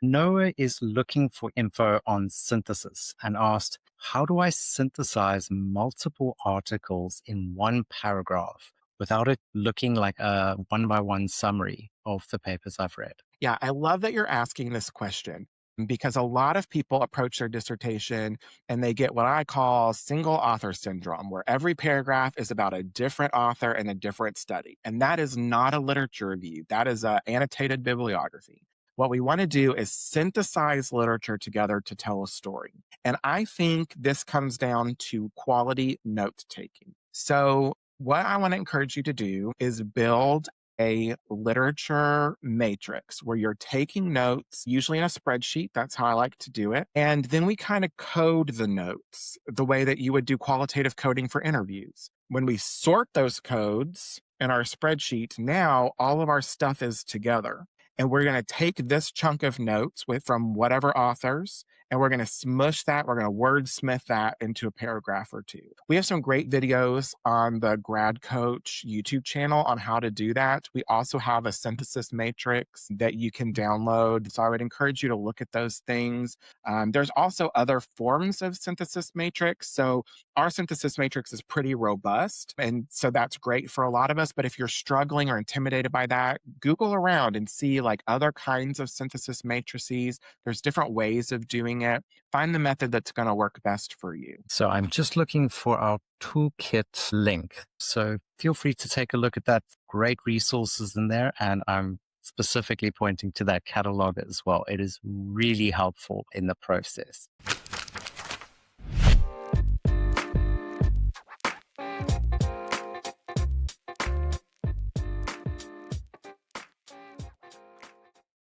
Noah is looking for info on synthesis and asked, how do I synthesize multiple articles in one paragraph without it looking like a one by one summary of the papers I've read? Yeah, I love that you're asking this question because a lot of people approach their dissertation and they get what I call single author syndrome, where every paragraph is about a different author and a different study. And that is not a literature review, that is an annotated bibliography. What we want to do is synthesize literature together to tell a story. And I think this comes down to quality note taking. So, what I want to encourage you to do is build a literature matrix where you're taking notes, usually in a spreadsheet. That's how I like to do it. And then we kind of code the notes the way that you would do qualitative coding for interviews. When we sort those codes in our spreadsheet, now all of our stuff is together. And we're going to take this chunk of notes from whatever authors, and we're going to smush that. We're going to wordsmith that into a paragraph or two. We have some great videos on the Grad Coach YouTube channel on how to do that. We also have a synthesis matrix that you can download. So I would encourage you to look at those things. There's also other forms of synthesis matrix. So our synthesis matrix is pretty robust. And so that's great for a lot of us. But if you're struggling or intimidated by that, Google around and see like other kinds of synthesis matrices. There's different ways of doing it. Find the method that's going to work best for you. So I'm just looking for our toolkit link. So feel free to take a look at that. Great resources in there. And I'm specifically pointing to that catalog as well. It is really helpful in the process.